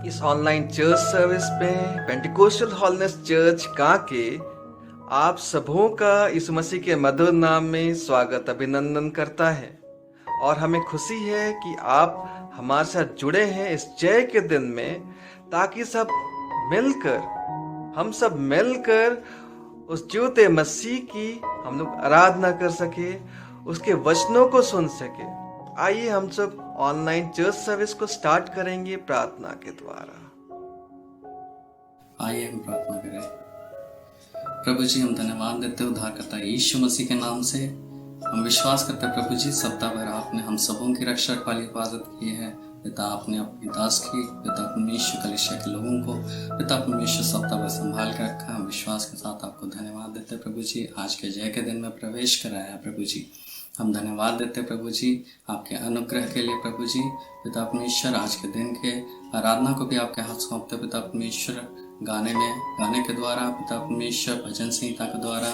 इस online church service में Pentecostal wholeness church Kanke आप सबों का यीशु मसीह के मधुर नाम में स्वागत अभिनंदन करता है। और हमें खुशी है कि आप हमारे साथ जुड़े हैं इस जय के दिन में, ताकि हम सब मिलकर उस जीवते मसीह की हम लोग आराधना कर सके, उसके वचनों को सुन सके। आइए हम सब ऑनलाइन चर्च सर्विस को स्टार्ट करेंगे प्रार्थना के द्वारा। आइए हम प्रार्थना करें। प्रभु जी, हम धन्यवाद देते हैं उद्धारकर्ता यीशु मसीह के नाम से। हम विश्वास करते हैं प्रभु जी, सप्ताह भर आपने हम सबों की रक्षा वाली हिफाजत की है। पिता, आपने अपनी दास की, पिता परमेश्वर कलीसिया के लोगों को, पिता परमेश्वर सप्ताह भर संभाल कर रखा। हम विश्वास के साथ आपको धन्यवाद देते हैं प्रभु जी, आज के जय के दिन में प्रवेश कराया है प्रभु जी। हम धन्यवाद देते हैं प्रभु जी आपके अनुग्रह के लिए प्रभु जी। पिता परमेश्वर, आज के दिन के आराधना को भी आपके हाथ सौंपते पिता परमेश्वर। गाने के द्वारा, पिता परमेश्वर भजन संहिता के द्वारा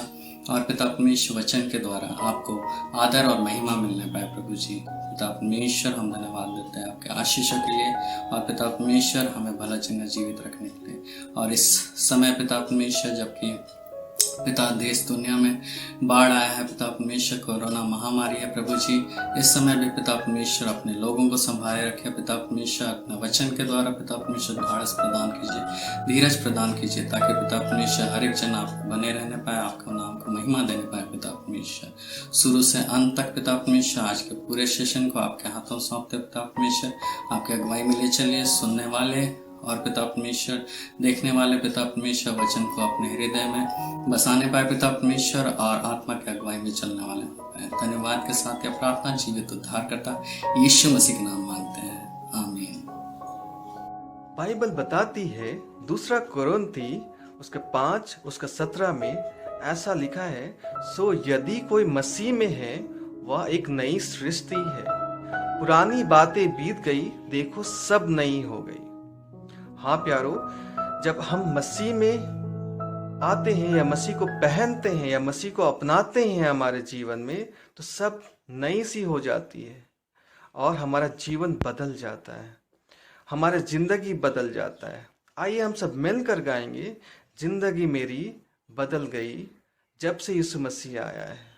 और पिता परमेश्वर वचन के द्वारा आपको आदर और महिमा मिलने पाए प्रभु जी। पिता परमेश्वर, हम धन्यवाद देते हैं आपके आशीषों के लिए और पिता परमेश्वर हमें भला चिन्ह जीवित रखने के लिए। और इस समय पिता परमेश्वर, जबकि पिता देश दुनिया में बाढ़ आया है, पिता परमेश्वर कोरोना महामारी है प्रभु जी, इस समय भी पिता परमेश्वर अपने लोगों को संभाले रखे। पिता परमेश्वर अपने वचन के द्वारा पिता परमेश्वर ढाढ़स प्रदान कीजिए, धीरज प्रदान कीजिए, ताकि पिता परमेश्वर हर एक जन आपको बने रहने पाए, आपका नाम को महिमा देने पाए पिता परमेश्वर। शुरू से अंत तक पिता परमेश्वर आज के पूरे सेशन को आपके हाथों सौंपते पिता परमेश्वर। आपके अगुवाई में ले चलिए, सुनने वाले और पिता परमेश्वर देखने वाले पिता परमेश्वर वचन को अपने हृदय में बसाने पाए पिता परमेश्वर, और आत्मा के अगुवाई में चलने वाले पाए। धन्यवाद के साथ यह प्रार्थना जीवित उद्धार करता यीशु मसीह के नाम मांगते हैं, आमीन। बाइबल बताती है 2 कोरिन्थी उसके 5 उसका 17 में ऐसा लिखा है, सो यदि कोई मसीह में है वह एक नई सृष्टि है, पुरानी बातें बीत गई, देखो सब नई हो गई। हाँ प्यारो, जब हम मसीह में आते हैं या मसीह को पहनते हैं या मसीह को अपनाते हैं हमारे जीवन में, तो सब नई सी हो जाती है और हमारा जीवन बदल जाता है, हमारी जिंदगी बदल जाता है। आइए हम सब मिलकर गाएंगे, जिंदगी मेरी बदल गई जब से यीशु मसीह आया है।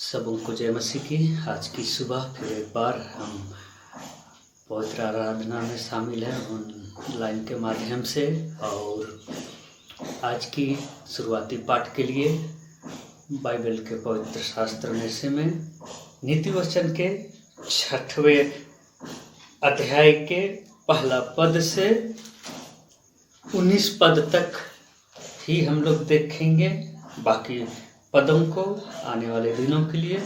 सबों को जय मसीह की। आज की सुबह फिर एक बार हम पवित्र आराधना में शामिल हैं ऑनलाइन के माध्यम से। और आज की शुरुआती पाठ के लिए बाइबल के पवित्र शास्त्र में से मैं नीति वचन के 6वें अध्याय के पहला पद से 19 पद तक ही हम लोग देखेंगे। बाकी पदों को आने वाले दिनों के लिए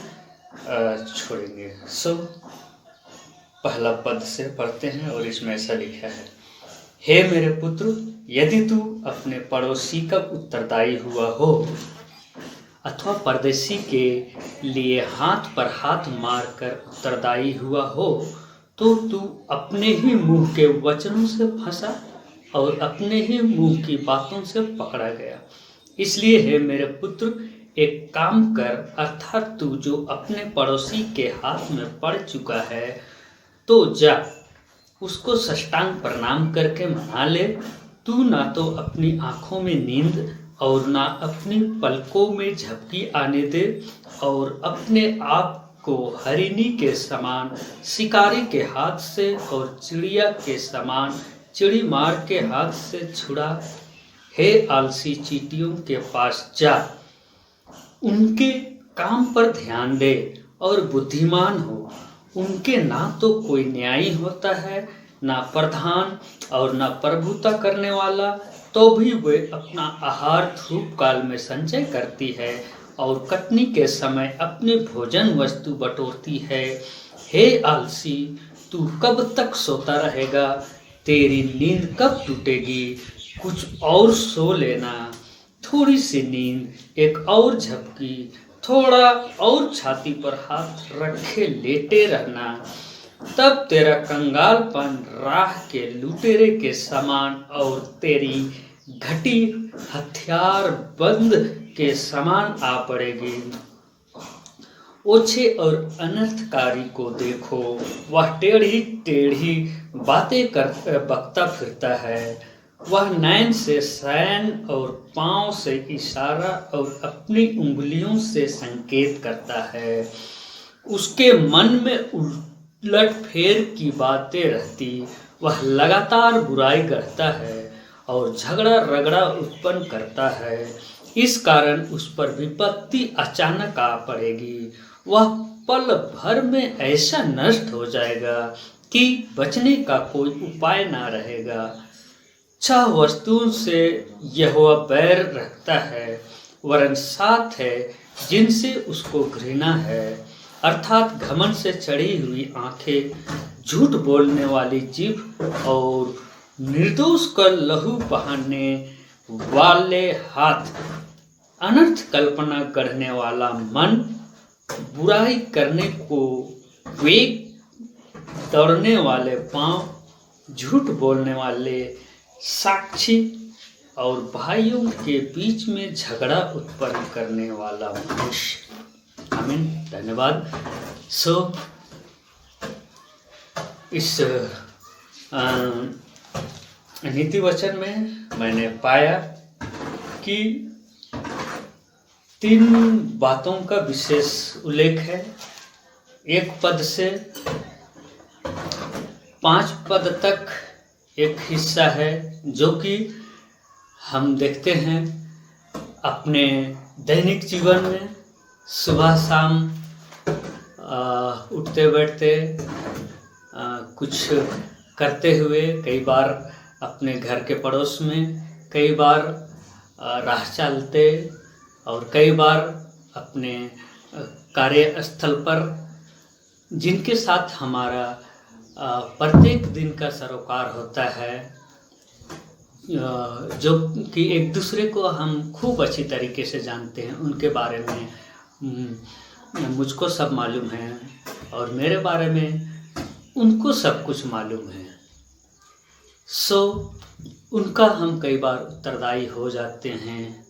छोड़ेंगे। सो पहला पद से पढ़ते हैं और इसमें ऐसा लिखा है, हे मेरे पुत्र, यदि तू अपने पड़ोसी का उत्तरदायी हुआ हो अथवा परदेशी के लिए हाथ पर हाथ मारकर उत्तरदायी हुआ हो तो तू अपने ही मुंह के वचनों से फंसा और अपने ही मुंह की बातों से पकड़ा गया। इसलिए हे मेरे पुत्र, एक काम कर, अर्थात तू जो अपने पड़ोसी के हाथ में पड़ चुका है तो जा उसको साष्टांग प्रणाम करके मना ले। तू ना तो अपनी आंखों में नींद और ना अपनी पलकों में झपकी आने दे और अपने आप को हरिणी के समान शिकारी के हाथ से और चिड़िया के समान चिड़ी मार के हाथ से छुड़ा। हे आलसी चींटियों के पास जा, उनके काम पर ध्यान दे और बुद्धिमान हो। उनके ना तो कोई न्यायी होता है, ना प्रधान और ना प्रभुता करने वाला, तो भी वे अपना आहार धूप काल में संचय करती है और कटनी के समय अपनी भोजन वस्तु बटोरती है। हे आलसी, तू कब तक सोता रहेगा? तेरी नींद कब टूटेगी? कुछ और सो लेना, थोड़ी सी नींद, एक और झपकी, थोड़ा और छाती पर हाथ रखे लेटे रहना। तब तेरा कंगालपन राह के लुटेरे के समान और तेरी घटी हथियार बंद के समान आ पड़ेगी। ओछे और अनर्थकारी को देखो, वह टेढ़ी टेढ़ी बातें बकता फिरता है। वह नैन से शयन और पाँव से इशारा और अपनी उंगलियों से संकेत करता है। उसके मन में उलट फेर की बातें रहती। वह लगातार बुराई करता है और झगड़ा रगड़ा उत्पन्न करता है। इस कारण उस पर विपत्ति अचानक आ पड़ेगी। वह पल भर में ऐसा नष्ट हो जाएगा कि बचने का कोई उपाय ना रहेगा। 6 वस्तुओं से यहोवा बैर रखता है, वरन 7 है जिनसे उसको घृणा है, अर्थात घमंड से चढ़ी हुई आंखें, झूठ बोलने वाली जीभ और निर्दोष का लहू बहाने वाले हाथ, अनर्थ कल्पना करने वाला मन, बुराई करने को वेग दौड़ने वाले पांव, झूठ बोलने वाले साक्षी और भाइयों के बीच में झगड़ा उत्पन्न करने वाला मनुष्य। आमीन, धन्यवाद। सो इस नीति वचन में मैंने पाया कि 3 बातों का विशेष उल्लेख है। 1 पद से 5 पद तक एक हिस्सा है जो कि हम देखते हैं अपने दैनिक जीवन में, सुबह शाम उठते बैठते कुछ करते हुए, कई बार अपने घर के पड़ोस में, कई बार राह चलते और कई बार अपने कार्यस्थल पर, जिनके साथ हमारा प्रत्येक दिन का सरोकार होता है, जो कि एक दूसरे को हम खूब अच्छी तरीके से जानते हैं। उनके बारे में मुझको सब मालूम है और मेरे बारे में उनको सब कुछ मालूम है। सो उनका हम कई बार उत्तरदायी हो जाते हैं,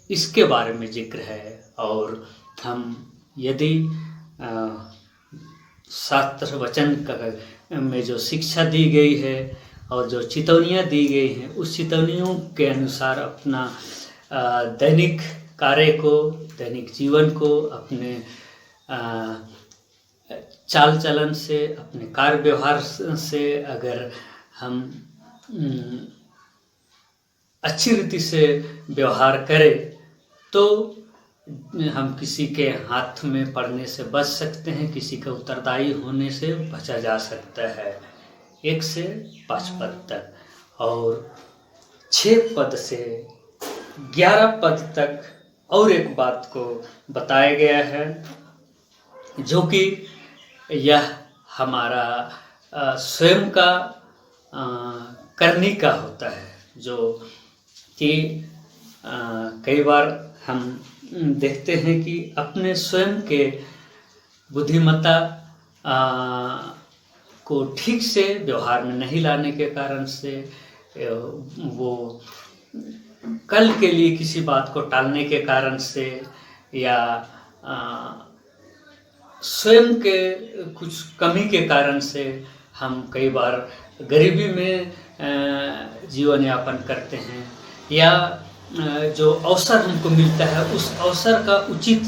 इसके बारे में जिक्र है। और हम यदि शास्त्र वचन में जो शिक्षा दी गई है और जो चेतावनियाँ दी गई हैं, उस चेतावनियों के अनुसार अपना दैनिक कार्य को, दैनिक जीवन को, अपने चाल चलन से, अपने कार्य व्यवहार से अगर हम अच्छी रीति से व्यवहार करें तो हम किसी के हाथ में पड़ने से बच सकते हैं, किसी का उत्तरदायी होने से बचा जा सकता है। 1 से 5 पद तक और 6 पद से 11 पद तक और एक बात को बताया गया है, जो कि यह हमारा स्वयं का करनी का होता है, जो कि कई बार हम देखते हैं कि अपने स्वयं के बुद्धिमत्ता को ठीक से व्यवहार में नहीं लाने के कारण से वो कल के लिए किसी बात को टालने के कारण से या स्वयं के कुछ कमी के कारण से हम कई बार गरीबी में जीवन यापन करते हैं, या जो अवसर हमको मिलता है उस अवसर का उचित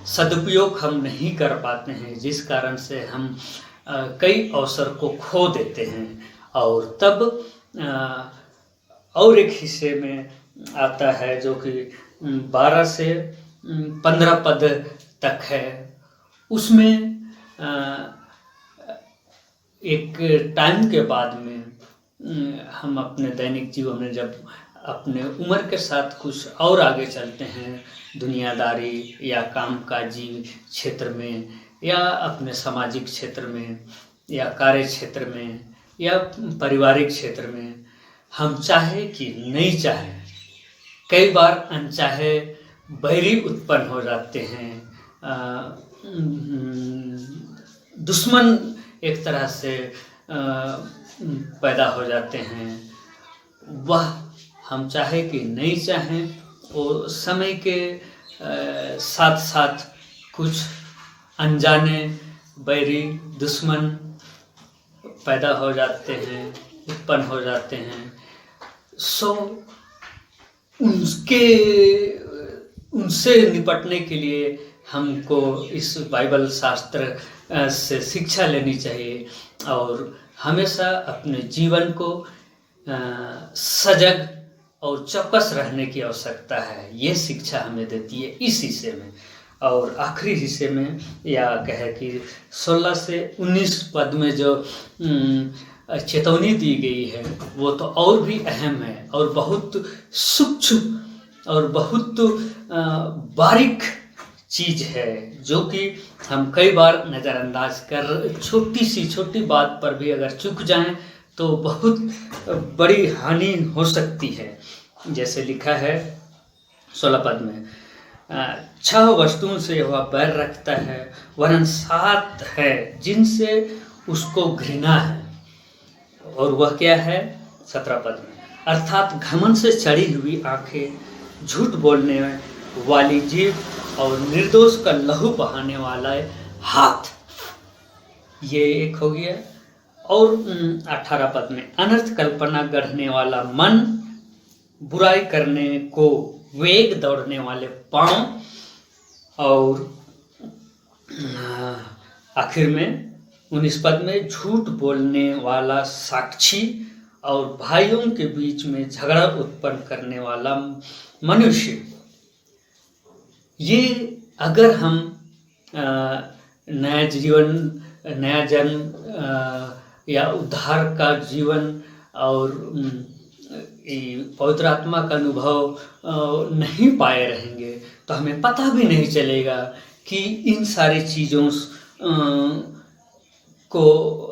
सदुपयोग हम नहीं कर पाते हैं, जिस कारण से हम कई अवसर को खो देते हैं। और तब और एक हिस्से में आता है जो कि 12 से 15 पद तक है। उसमें एक टाइम के बाद में हम अपने दैनिक जीवन में जब अपने उम्र के साथ कुछ और आगे चलते हैं, दुनियादारी या कामकाजी क्षेत्र में या अपने सामाजिक क्षेत्र में या कार्य क्षेत्र में या पारिवारिक क्षेत्र में, हम चाहे कि नहीं चाहे कई बार अनचाहे बैरी उत्पन्न हो जाते हैं, दुश्मन एक तरह से पैदा हो जाते हैं। वह हम चाहे कि नहीं चाहें वो समय के साथ साथ कुछ अनजाने बैरी दुश्मन पैदा हो जाते हैं, उत्पन्न हो जाते हैं। सो उनसे निपटने के लिए हमको इस बाइबल शास्त्र से शिक्षा लेनी चाहिए और हमेशा अपने जीवन को सजग और चौकस रहने की आवश्यकता है। ये शिक्षा हमें देती है इस हिस्से में। और आखिरी हिस्से में या कहे कि 16 से 19 पद में जो चेतावनी दी गई है वो तो और भी अहम है और बहुत सूक्ष्म और बहुत बारीक चीज़ है, जो कि हम कई बार नज़रअंदाज कर छोटी बात पर भी अगर चूक जाएं तो बहुत बड़ी हानि हो सकती है। जैसे लिखा है 16 पद में, 6 वस्तुओं से वह बैर रखता है, वरन 7 है जिनसे उसको घृणा है। और वह क्या है? 17 पद में, अर्थात घमंड से चढ़ी हुई आंखें, झूठ बोलने वाली जीभ और निर्दोष का लहू बहाने वाला हाथ। ये एक हो गया। और 18 पद में, अनर्थ कल्पना गढ़ने वाला मन, बुराई करने को वेग दौड़ने वाले पांव, और आखिर में 19 पद में, झूठ बोलने वाला साक्षी और भाइयों के बीच में झगड़ा उत्पन्न करने वाला मनुष्य। ये अगर हम नया जन्म या उद्धार का जीवन और पवित्र आत्मा का अनुभव नहीं पाए रहेंगे तो हमें पता भी नहीं चलेगा कि इन सारी चीज़ों को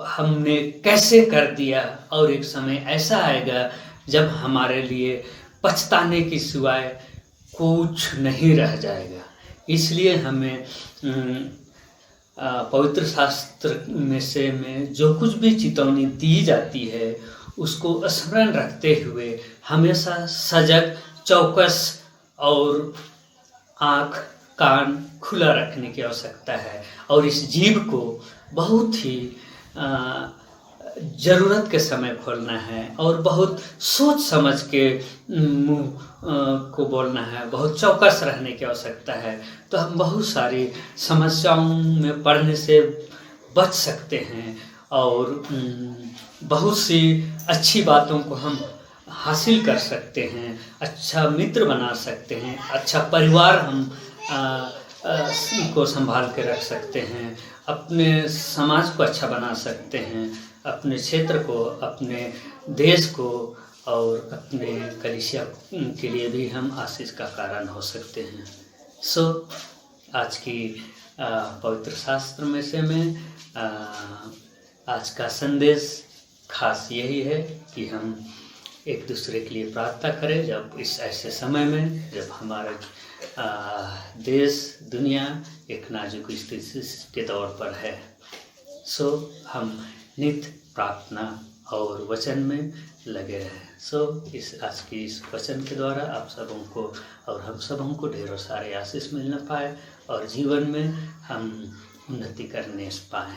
हमने कैसे कर दिया। और एक समय ऐसा आएगा जब हमारे लिए पछताने की सिवाय कुछ नहीं रह जाएगा। इसलिए हमें पवित्र शास्त्र में जो कुछ भी चेतावनी दी जाती है उसको स्मरण रखते हुए हमेशा सजग, चौकस और आँख कान खुला रखने की आवश्यकता है। और इस जीव को बहुत ही ज़रूरत के समय खोलना है और बहुत सोच समझ के मुंह को बोलना है, बहुत चौकस रहने की आवश्यकता है। तो हम बहुत सारी समस्याओं में पड़ने से बच सकते हैं और बहुत सी अच्छी बातों को हम हासिल कर सकते हैं, अच्छा मित्र बना सकते हैं, अच्छा परिवार हम को संभाल के रख सकते हैं, अपने समाज को अच्छा बना सकते हैं, अपने क्षेत्र को, अपने देश को और अपने कलीसिया के लिए भी हम आशीष का कारण हो सकते हैं। आज की पवित्र शास्त्र में से मैं आज का संदेश खास यही है कि हम एक दूसरे के लिए प्रार्थना करें जब इस ऐसे समय में जब हमारा देश दुनिया एक नाजुक स्थिति के दौर पर है। हम नित्य प्रार्थना और वचन में लगे रहें। इस आज की इस वचन के द्वारा आप सबों को और हम सबों को ढेरों सारे आशीष मिलना पाए और जीवन में हम उन्नति करने पाएँ।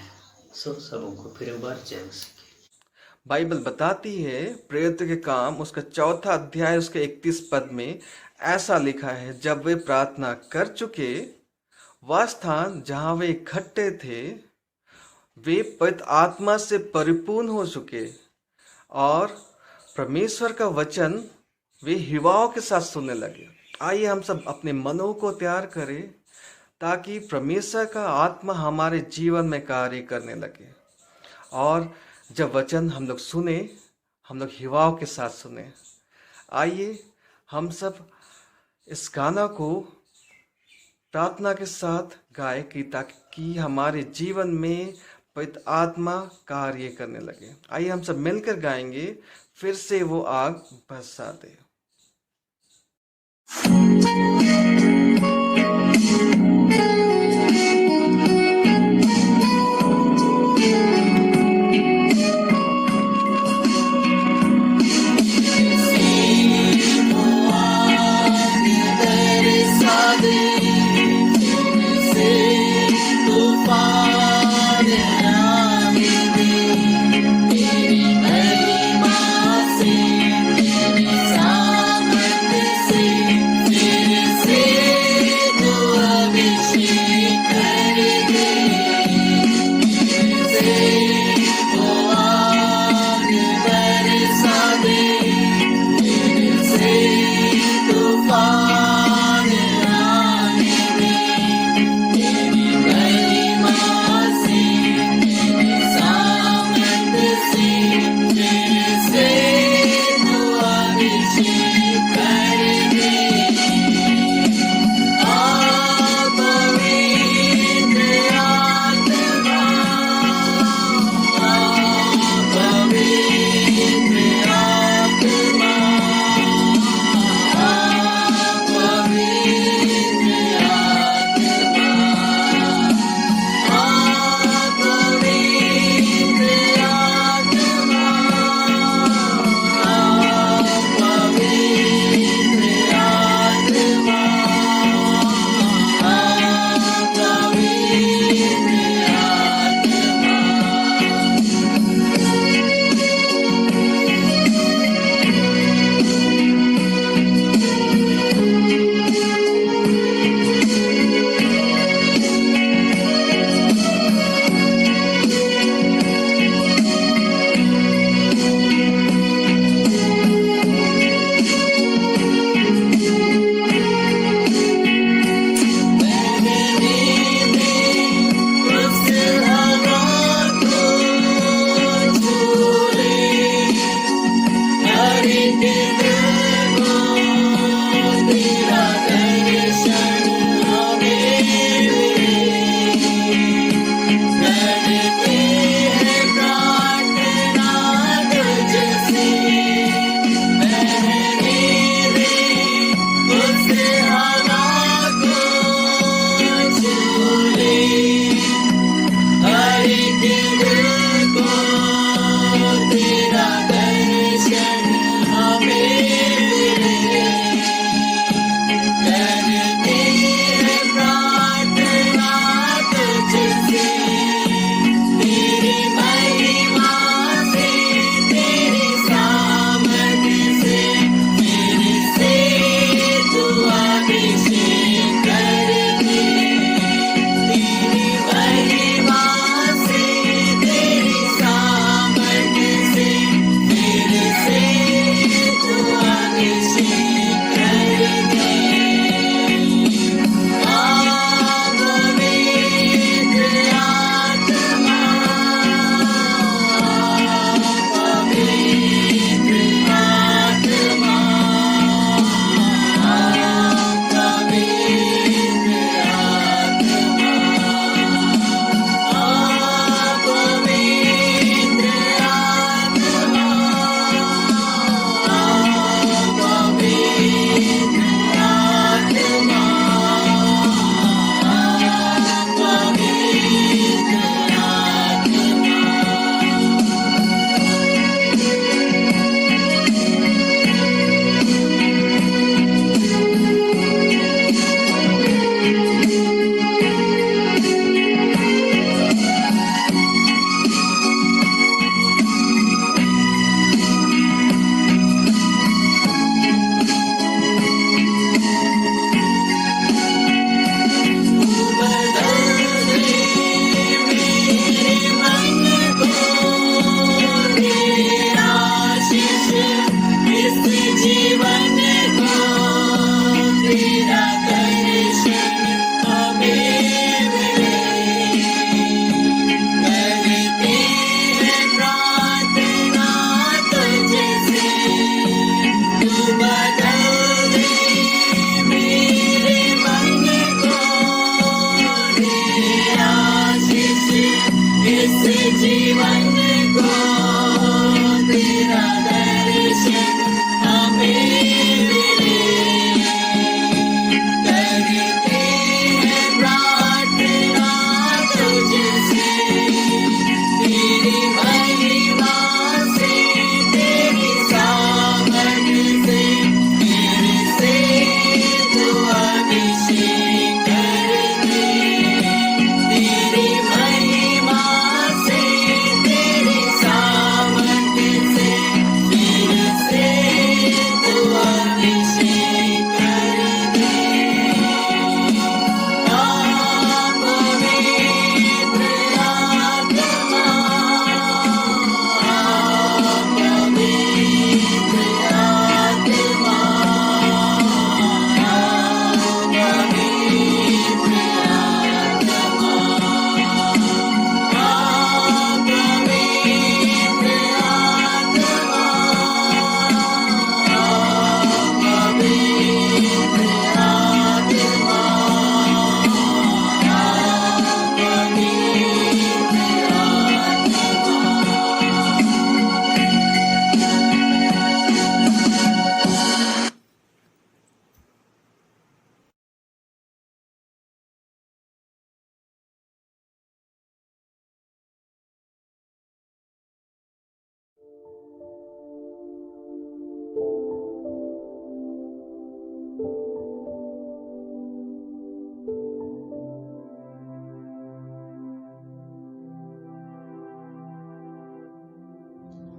सबों को फिर एक बार जय मसीह। बाइबल बताती है प्रेरित के काम उसका 4 अध्याय उसके 31 पद में ऐसा लिखा है, जब वे प्रार्थना कर चुके वह स्थान जहाँ वे इकट्ठे थे वे पवित्र आत्मा से परिपूर्ण हो चुके और परमेश्वर का वचन वे युवाओं के साथ सुनने लगे। आइए हम सब अपने मनों को तैयार करें ताकि परमेश्वर का आत्मा हमारे जीवन में कार्य करने लगे और जब वचन हम लोग सुने हम लोग युवाओं के साथ सुने। आइए हम सब इस गाना को प्रार्थना के साथ गाए कि ताकि हमारे जीवन में पवित्र आत्मा कार्य करने लगे। आइए हम सब मिलकर गाएंगे, फिर से वो आग बरसा दे।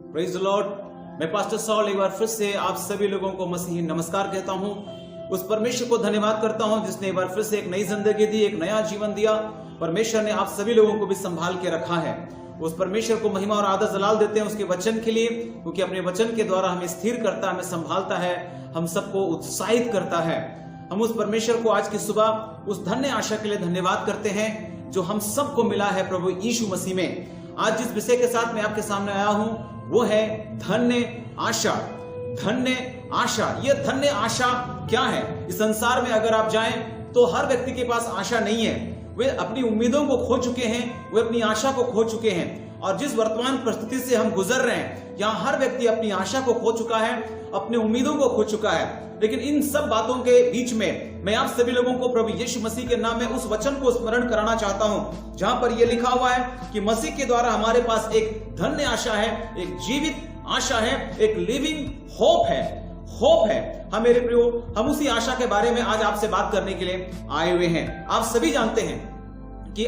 Praise the lord. मैं पास्टर सॉल एक बार फिर से आप सभी लोगों को मसीही नमस्कार कहता हूं। उस परमेश्वर को धन्यवाद करता हूं जिसने एक बार फिर से एक नई जिंदगी दी, एक नया जीवन दिया। परमेश्वर ने आप सभी लोगों को भी संभाल के रखा है। उस परमेश्वर को महिमा और आदर जलाल देते हैं उसके वचन के लिए, क्योंकि अपने वचन के द्वारा हमें स्थिर करता है, हमें संभालता है, हम सबको उत्साहित करता है। हम उस परमेश्वर को आज की सुबह उस धन्य आशा के लिए धन्यवाद करते हैं जो हम सबको मिला है प्रभु यीशु मसीह में। आज जिस विषय के साथ मैं आपके सामने आया हूं वो है धन्य आशा। धन्य आशा, ये धन्य आशा क्या है? इस संसार में अगर आप जाएं तो हर व्यक्ति के पास आशा नहीं है। वे अपनी उम्मीदों को खो चुके हैं, वे अपनी आशा को खो चुके हैं। और जिस वर्तमान परिस्थिति से हम गुजर रहे हैं, यहाँ हर व्यक्ति अपनी आशा को खो चुका है, अपनी उम्मीदों को खो चुका है। लेकिन इन सब बातों के बीच में मैं आप सभी लोगों को प्रभु यीशु मसीह के नाम में उस वचन को स्मरण कराना चाहता हूं जहां पर यह लिखा हुआ है कि मसीह के द्वारा हमारे पास एक धन्य आशा है, एक जीवित आशा है, एक लिविंग होप है। होप है। हाँ मेरे प्रियो, हम उसी आशा के बारे में आज आपसे बात करने के लिए आए हुए हैं। आप सभी जानते हैं कि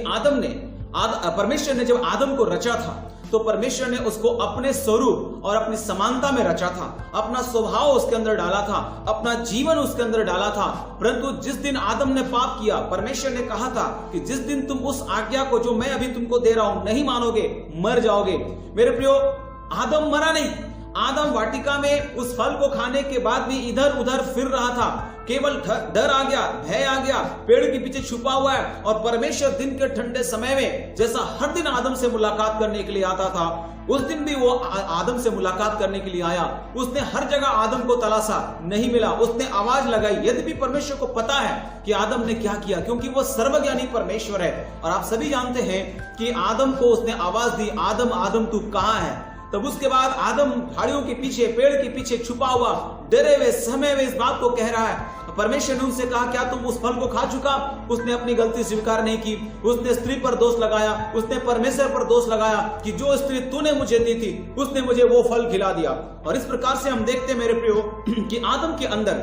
परमेश्वर ने जब आदम को रचा था तो परमेश्वर ने उसको अपने स्वरूप और अपनी समानता में रचा था, अपना स्वभाव उसके अंदर डाला था, अपना जीवन उसके अंदर डाला था। परंतु जिस दिन आदम ने पाप किया, परमेश्वर ने कहा था कि जिस दिन तुम उस आज्ञा को जो मैं अभी तुमको दे रहा हूं नहीं मानोगे, मर जाओगे। मेरे प्रियो, आदम मरा नहीं। आदम वाटिका में उस फल को खाने के बाद भी इधर उधर फिर रहा था, केवल डर आ गया, भय आ गया, पेड़ के पीछे छुपा हुआ है। और परमेश्वर दिन के ठंडे समय में जैसा हर दिन आदम से मुलाकात करने के लिए आता था, उस दिन भी वो आदम से मुलाकात करने के लिए आया। उसने हर जगह आदम को तलाशा, नहीं मिला। उसने आवाज लगाई, यद्यपि परमेश्वर को पता है कि आदम ने क्या किया, क्योंकि वो सर्वज्ञानी परमेश्वर है। और आप सभी जानते हैं कि आदम को उसने आवाज दी, आदम आदम तू कहां है? तब उसके बाद आदम झाड़ियों के पीछे, पेड़ के पीछे छुपा हुआ, डरे हुए समय में इस बात को कह रहा है। परमेश्वर ने उनसे कहा, क्या तुम उस फल को खा चुका? उसने अपनी गलती स्वीकार नहीं की। उसने स्त्री पर दोष लगाया, उसने परमेश्वर पर दोष लगाया कि जो स्त्री तूने मुझे दी थी उसने मुझे वो फल खिला दिया। और इस प्रकार से हम देखते हैं मेरे प्रियो कि आदम के अंदर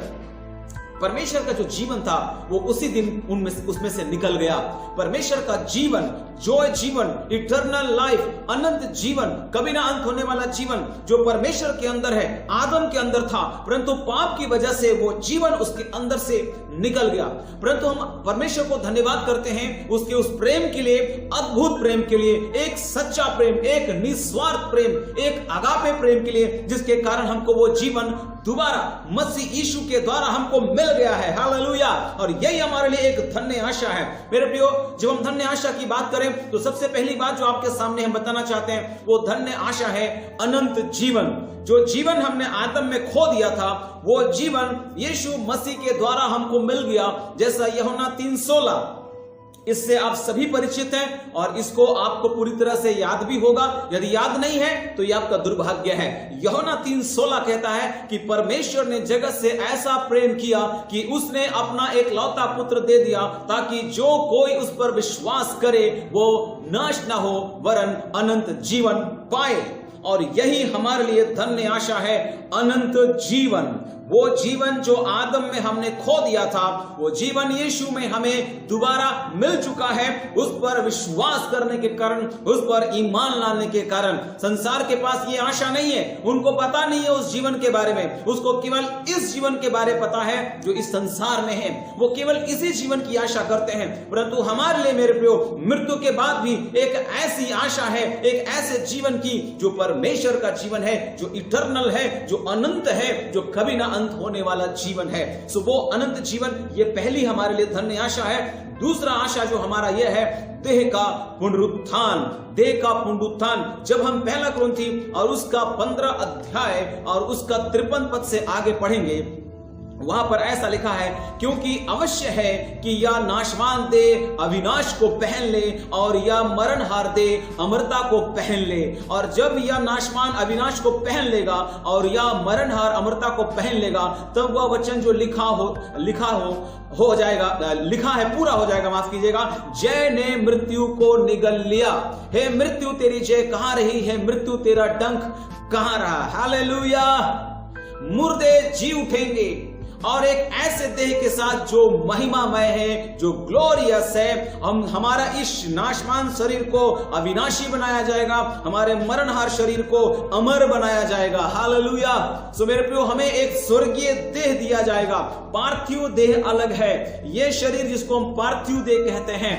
परमेश्वर का जो जीवन था वो उसी दिन उसमें से निकल गया। परमेश्वर का जीवन, जॉय जीवन, इटर्नल लाइफ, अनंत जीवन, कभी ना अंत होने वाला जीवन जो परमेश्वर के अंदर है, आदम के अंदर था। परंतु पाप की वजह से वो जीवन उसके अंदर से निकल गया। परंतु हम परमेश्वर को धन्यवाद करते हैं उसके उस प्रेम के लिए, अद्भुत प्रेम के लिए, एक सच्चा प्रेम, एक निस्वार्थ प्रेम, एक अगापे प्रेम के लिए, जिसके कारण हमको वो जीवन दोबारा मसीह यीशु के द्वारा हमको मिल गया है। हालेलुया। और यही हमारे लिए एक धन्य आशा है। मेरे प्रियो, जब हम धन्य आशा की बात करें तो सबसे पहली बात जो आपके सामने हम बताना चाहते हैं वो धन्य आशा है अनंत जीवन। जो जीवन हमने आदम में खो दिया था वो जीवन यीशु मसीह के द्वारा हमको मिल गया। जैसा यूहन्ना 3:16, इससे आप सभी परिचित हैं और इसको आपको पूरी तरह से याद भी होगा। यदि याद नहीं है तो ये आपका दुर्भाग्य है। यूहन्ना 3:16 कहता है कि परमेश्वर ने जगत से ऐसा प्रेम किया कि उसने अपना एक लौता पुत्र दे दिया ताकि जो कोई उस पर विश्वास करे वो नाश ना हो वरन अनंत जीवन पाए। और यही हमारे लिए धन्य आशा है, अनंत जीवन। वो जीवन जो आदम में हमने खो दिया था, वो जीवन यीशु में हमें दोबारा मिल चुका है। उस पर विश्वास करने के कारण, उस पर ईमान लाने के कारण। संसार के पास ये आशा नहीं है, उनको पता नहीं है उस जीवन के बारे में। उसको केवल इस जीवन के बारे में पता है जो इस संसार में है। वो केवल इसी जीवन की आशा करते हैं। परंतु हमारे लिए मेरे प्रियो, मृत्यु के बाद भी एक ऐसी आशा है, एक ऐसे जीवन की जो परमेश्वर का जीवन है, जो इटर्नल है, जो अनंत है, जो कभी ना अंत होने वाला जीवन है। सो वो अनंत जीवन, ये पहली हमारे लिए धन्य आशा है। दूसरा आशा जो हमारा यह है, देह का पुनरुत्थान। देह का पुनरुत्थान जब हम पहला कुरिन्थी और उसका 15 अध्याय और उसका 53 पद से आगे पढ़ेंगे, वहां पर ऐसा लिखा है, क्योंकि अवश्य है कि या नाशवान दे अविनाश को पहन ले और या मरणहार दे अमरता को पहन ले। और जब यह नाशवान अविनाश को पहन लेगा और या मरणहार अमरता को पहन लेगा, तब वह वचन जो लिखा हो जाएगा, लिखा है पूरा हो जाएगा। माफ कीजिएगा, जय ने मृत्यु को निगल लिया। हे मृत्यु तेरी जय कहां रही है? मृत्यु तेरा डंक कहां रहा? हालेलुया। मुर्दे जी उठेंगे और एक ऐसे देह के साथ जो महिमामय है, जो ग्लोरियस है। हमारा इस नाशवान शरीर को अविनाशी बनाया जाएगा, हमारे मरणहार शरीर को अमर बनाया जाएगा। हालेलुया। सो मेरे प्रियो, हमें एक स्वर्गीय देह दिया जाएगा। पार्थिव देह अलग है, ये शरीर जिसको हम पार्थिव देह कहते हैं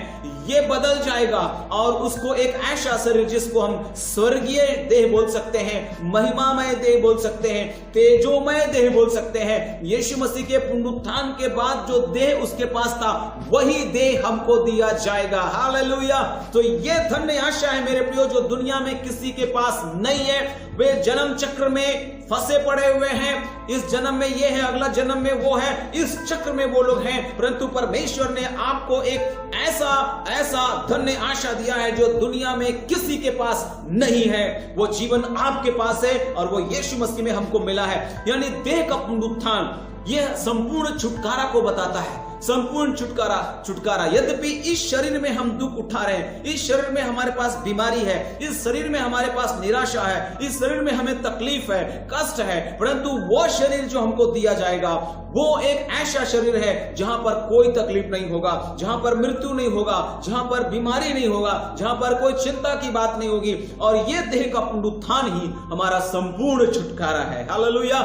ये बदल जाएगा और उसको एक ऐसा शरीर जिसको हम स्वर्गीय देह बोल सकते हैं, महिमामय देह बोल सकते हैं, तेजोमय देह बोल सकते हैं। यीशु मसीह के पुनरुत्थान के बाद जो देह उसके पास था वही देह हमको दिया जाएगा। हालेलुया। तो ये धन्य आशा है मेरे प्रियो जो दुनिया में किसी के पास नहीं है। वे जन्म चक्र में फंसे पड़े हुए हैं, इस जन्म में ये है, अगला जन्म में वो है, इस चक्र में वो लोग हैं। परंतु परमेश्वर ने आपको एक ऐसा धन्य आशा दिया है जो दुनिया में किसी के पास नहीं है। वो जीवन आपके पास है और वो यीशु मसीह में हमको मिला है। यानी देह का पुनरुत्थान यह संपूर्ण छुटकारा को बताता है, संपूर्ण छुटकारा। यद्यपि इस शरीर में हम दुख उठा रहे हैं, इस शरीर में हमारे पास बीमारी है, इस शरीर में हमारे पास निराशा है, इस शरीर में हमें तकलीफ है, कष्ट है, परंतु वो शरीर जो हमको दिया जाएगा वो एक ऐसा शरीर है जहां पर कोई तकलीफ नहीं होगा, जहां पर मृत्यु नहीं होगा, जहां पर बीमारी नहीं होगा, जहां पर कोई चिंता की बात नहीं होगी। और ये देह का पुनरुत्थान ही हमारा संपूर्ण छुटकारा है। हालेलुया।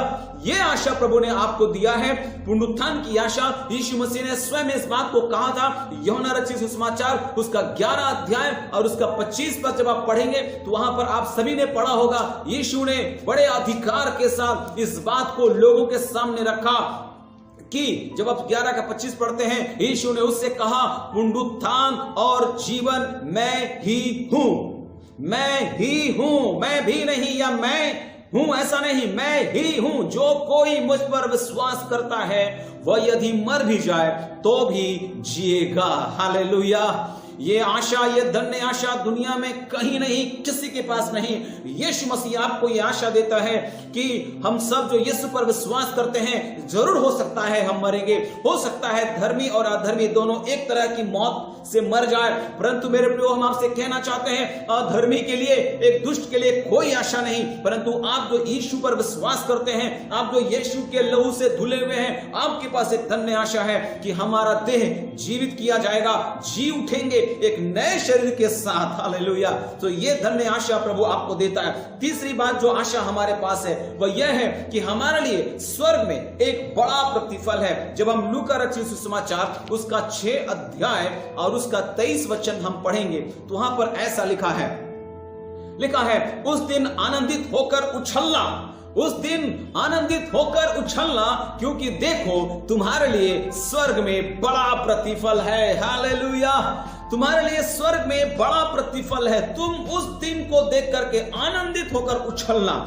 ये आशा प्रभु ने आपको दिया है, पुनरुत्थान की आशा। यीशु मसीह ने स्वयं इस बात को कहा था। यूहन्ना रचित सुसमाचार उसका 11 अध्याय और उसका 25 पद जब आप पढ़ेंगे तो वहां पर आप सभी ने पढ़ा होगा, यीशु ने बड़े अधिकार के साथ इस बात को लोगों के सामने रखा कि जब आप 11 का 25 पढ़ते हैं, यीशु ने उससे कहा, पुनरुत्थान और जीवन मैं ही हूं, मैं ही हूं, मैं भी नहीं या मैं हूं ऐसा नहीं, मैं ही हूं। जो कोई मुझ पर विश्वास करता है वह यदि मर भी जाए तो भी जिएगा। हालेलुया। ये आशा, ये धन्य आशा दुनिया में कहीं नहीं, किसी के पास नहीं। यीशु मसीह आपको ये आशा देता है कि हम सब जो यीशु पर विश्वास करते हैं, जरूर हो सकता है हम मरेंगे, हो सकता है धर्मी और अधर्मी दोनों एक तरह की मौत से मर जाए, परंतु मेरे प्रियो हम आपसे कहना चाहते हैं, अधर्मी के लिए, एक दुष्ट के लिए कोई आशा नहीं, परंतु आप जो यीशु पर विश्वास करते हैं, आप जो यीशु के लहू से धुले हुए हैं, आपके पास एक धन्य आशा है कि हमारा देह जीवित किया जाएगा, जी उठेंगे एक नए शरीर के साथ। हालेलुया। तो ये धन्य आशा प्रभु आपको देता है। तीसरी बात जो आशा हमारे पास है वह यह है कि हमारे लिए स्वर्ग में एक बड़ा प्रतिफल है। जब हम लूका रचित सुसमाचार उसका 6 अध्याय और उसका 23 वचन हम पढ़ेंगे तो वहां पर ऐसा लिखा है, उस दिन आनंदित होकर उछलना, उस दिन आनंदित होकर उछलना, क्योंकि देखो तुम्हारे लिए स्वर्ग में बड़ा प्रतिफल है। हालेलुया। तुम्हारे लिए स्वर्ग में बड़ा प्रतिफल है। तुम उस दिन को देख करके आनंदित होकर उछलना।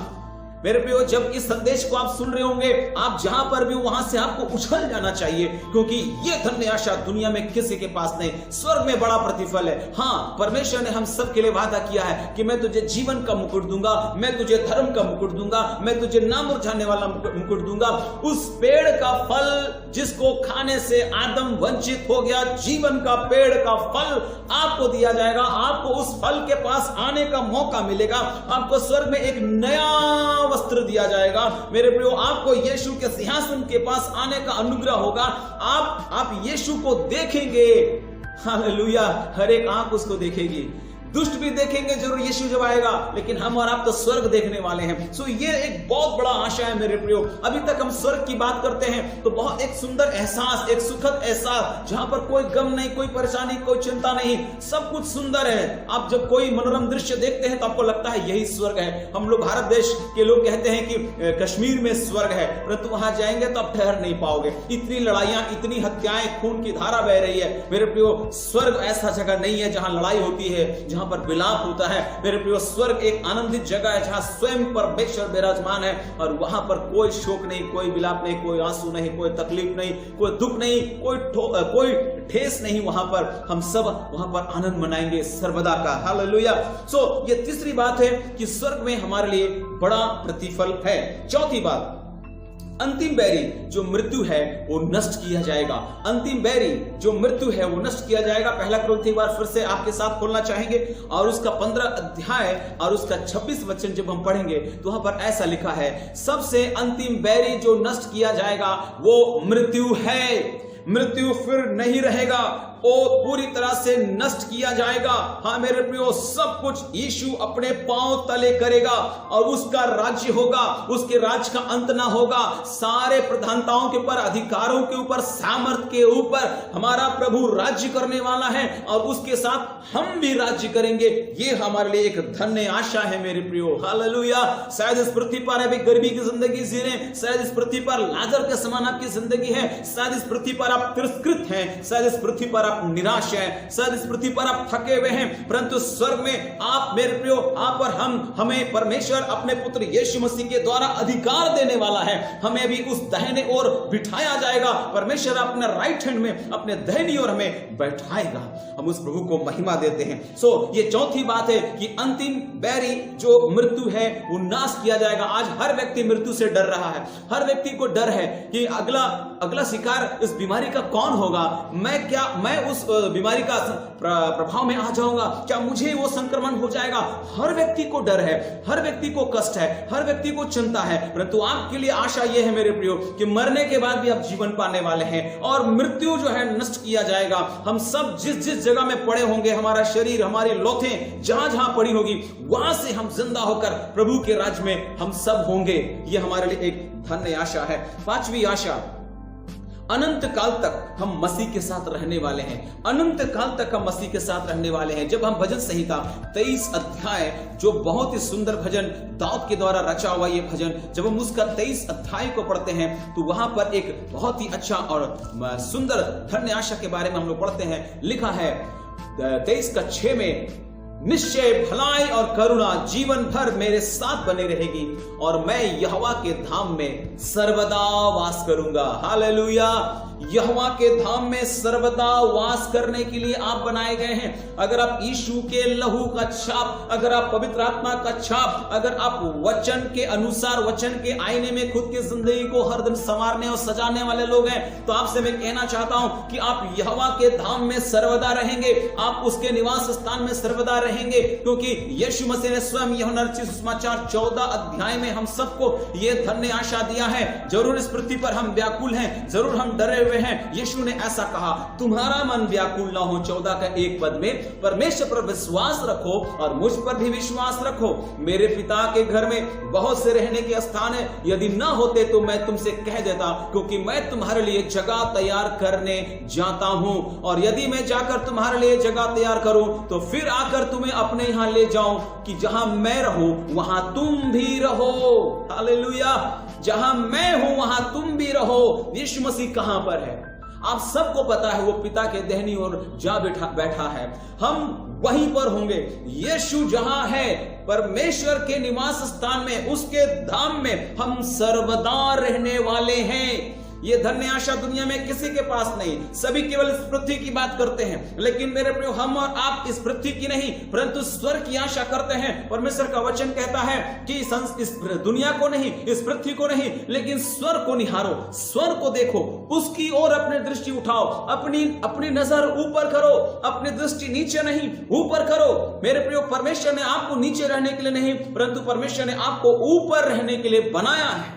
मेरे प्रियो, जब इस संदेश को आप सुन रहे होंगे, आप जहां पर भी वहां से आपको उछल जाना चाहिए, क्योंकि ये धन्य आशा दुनिया में किसी के पास नहीं। स्वर्ग में बड़ा प्रतिफल है। हाँ, परमेश्वर ने हम सब के लिए वादा किया है कि मैं तुझे जीवन का मुकुट दूंगा, मैं तुझे धर्म का मुकुट दूंगा, मैं तुझे ना मुरझाने वाला मुकुट दूंगा। उस पेड़ का फल जिसको खाने से आदम वंचित हो गया, जीवन का पेड़ का फल आपको दिया जाएगा। आपको उस फल के पास आने का मौका मिलेगा। आपको स्वर्ग में एक नया वस्त्र दिया जाएगा। मेरे प्रियो, आपको यीशु के सिंहासन के पास आने का अनुग्रह होगा। आप यीशु को देखेंगे। हालेलुया। हर एक आंख उसको देखेगी। दुष्ट भी देखेंगे जरूर यीशु जब आएगा, लेकिन हम और आप तो स्वर्ग देखने वाले हैं। सो ये एक बहुत बड़ा आशा है मेरे प्रियो। अभी तक हम स्वर्ग की बात करते हैं तो बहुत एक सुंदर एहसास, एक सुखद एहसास, जहां पर कोई गम नहीं, कोई परेशानी, कोई चिंता नहीं, सब कुछ सुंदर है। आप जब कोई मनोरम दृश्य देखते हैं तो आपको लगता है यही स्वर्ग है। हम लोग भारत देश के लोग कहते हैं कि कश्मीर में स्वर्ग है, परंतु वहां जाएंगे तो आप ठहर नहीं पाओगे। इतनी लड़ाइयां, इतनी हत्याएं, खून की धारा बह रही है। मेरे प्रियो, स्वर्ग ऐसा जगह नहीं है जहां लड़ाई होती है, जहां पर विलाप होता है। मेरे प्रियो, स्वर्ग एक आनंदित जगह है जहां स्वयं परमेश्वर विराजमान है और वहां पर कोई शोक नहीं, कोई विलाप नहीं, कोई आंसू नहीं, कोई तकलीफ नहीं, कोई दुख नहीं, कोई ठेस नहीं। वहां पर हम सब वहां पर आनंद मनाएंगे सर्वदा का। हालेलुया। सो ये तीसरी बात है कि स्वर्ग में हमारे लिए बड़ा प्रतिफल है। चौथी बात, अंतिम बैरी जो मृत्यु है वो नष्ट किया जाएगा। अंतिम बैरी जो मृत्यु है वो नष्ट किया जाएगा। पहला कुरिन्थी एक बार फिर से आपके साथ खोलना चाहेंगे और उसका 15 अध्याय और उसका 26 वचन जब हम पढ़ेंगे तो वहां पर ऐसा लिखा है, सबसे अंतिम बैरी जो नष्ट किया जाएगा वो मृत्यु है। मृत्यु फिर नहीं रहेगा, वो पूरी तरह से नष्ट किया जाएगा। हाँ मेरे प्रियो, सब कुछ यीशु अपने पांव तले करेगा और उसका राज्य होगा, उसके राज्य का अंत ना होगा। सारे प्रधानताओं के ऊपर, अधिकारों के ऊपर, सामर्थ के ऊपर हमारा प्रभु राज्य करने वाला है और उसके साथ हम भी राज्य करेंगे। ये हमारे लिए एक धन्य आशा है मेरे प्रियो। हालेलुया। शायद इस पृथ्वी पर अभी गरीबी की जिंदगी जी रहे हैं, शायद इस पृथ्वी पर लाजर के समान आपकी जिंदगी है, शायद इस पृथ्वी पर आप तिरस्कृत हैं, शायद इस पृथ्वी पर आप निराश हैं, शायद इस पृथ्वी पर आप थके हुए हैं, परंतु स्वर्ग में आप मेरे प्रियो, आप और हमें परमेश्वर अपने पुत्र यीशु मसीह के द्वारा अधिकार देने वाला है। हमें भी उस दाहिने ओर बिठाया जाएगा। परमेश्वर अपने राइट हैंड में, अपने दाहिनी ओर हमें बैठाएगा। हम उस प्रभु को महिमा देते हैं। ये चौथी बात है कि अंतिम बैरी जो मृत्यु है वो नाश किया जाएगा। आज हर व्यक्ति मृत्यु से डर रहा है, हर व्यक्ति को डर है कि अगला शिकार इस बीमारी का कौन होगा, मैं उस बीमारी का प्रभाव में आ जाऊंगा, क्या मुझे वो संक्रमण हो जाएगा। हर व्यक्ति को डर है, हर व्यक्ति को कष्ट है, हर व्यक्ति को चिंता है, परंतु आपके लिए आशा यह है मेरे प्रियो कि मरने के बाद भी आप जीवन पाने वाले हैं और मृत्यु जो है नष्ट किया जाएगा। हम सब जिस जगह में पड़े होंगे, हमारा शरीर, हमारी लोथें जहां पड़ी होगी, वहां से हम जिंदा होकर प्रभु के राज्य में हम सब होंगे। यह हमारे लिए एक धन्य आशा है। पांचवी आशा, अनंत काल तक हम मसीह के साथ रहने वाले हैं। अनंत काल तक हम मसीह के साथ रहने वाले हैं। जब हम भजन संहिता 23 अध्याय, जो बहुत ही सुंदर भजन दाऊद के द्वारा रचा हुआ ये भजन, जब हम उसका 23 अध्याय को पढ़ते हैं तो वहां पर एक बहुत ही अच्छा और सुंदर धन्य आशा के बारे में हम लोग पढ़ते हैं। लिखा है 23:6 में, निश्चय भलाई और करुणा जीवन भर मेरे साथ बने रहेगी और मैं यहोवा के धाम में सर्वदा वास करूंगा। हालेलुया। यहोवा के धाम में सर्वदा वास करने के लिए आप बनाए गए हैं। अगर आप यीशु के लहू का छाप, अगर आप पवित्र आत्मा का छाप, अगर आप वचन के अनुसार, वचन के आईने में खुद की जिंदगी को हर दिन संवारने और सजाने वाले लोग हैं, तो आपसे मैं कहना चाहता हूं कि आप यहोवा के धाम में सर्वदा रहेंगे, आप उसके निवास स्थान में सर्वदा रहेंगे, क्योंकि यीशु मसीह ने स्वयं यूहन्ना रचित सुसमाचार 14 अध्याय में हम सबको यह धन्य आशा दिया है। जरूर इस पृथ्वी पर हम व्याकुल हैं, जरूर हम डरे हुए हैं। यीशु ने ऐसा कहा, तुम्हारा मन व्याकुल ना हो, 14 का 1 पद में। परमेश्वर पर विश्वास रखो और मुझ पर भी विश्वास रखो। मेरे पिता के घर में बहुत से रहने के स्थान है, यदि ना होते तो मैं तुमसे कह देता, क्योंकि मैं तुम्हारे लिए जगह तैयार करने जाता हूं। और यदि मैं जाकर तुम्हारे लिए जगह तैयार करूं तो फिर आकर तुम्हें अपने यहां ले जाऊं, कि जहां मैं रहूं वहां तुम भी रहो। हालेलुया। जहां मैं हूं वहां तुम भी रहो। यीशु मसीह कहां पर है? आप सबको पता है, वो पिता के दाहिनी ओर जा बैठा है। हम वहीं पर होंगे। यीशु जहां है, परमेश्वर के निवास स्थान में, उसके धाम में हम सर्वदा रहने वाले हैं। ये धन्य आशा दुनिया में किसी के पास नहीं। सभी केवल इस पृथ्वी की बात करते हैं, लेकिन मेरे प्रिय, हम और आप इस पृथ्वी की नहीं परंतु स्वर्ग की आशा करते हैं। परमेश्वर का वचन कहता है कि इस दुनिया को नहीं, इस पृथ्वी को नहीं, लेकिन स्वर्ग को निहारो, स्वर्ग को देखो, उसकी ओर अपनी दृष्टि उठाओ, अपनी नजर ऊपर करो, अपनी दृष्टि नीचे नहीं ऊपर करो। मेरे प्रिय, परमेश्वर ने आपको नीचे रहने के लिए नहीं, परंतु परमेश्वर ने आपको ऊपर रहने के लिए बनाया है।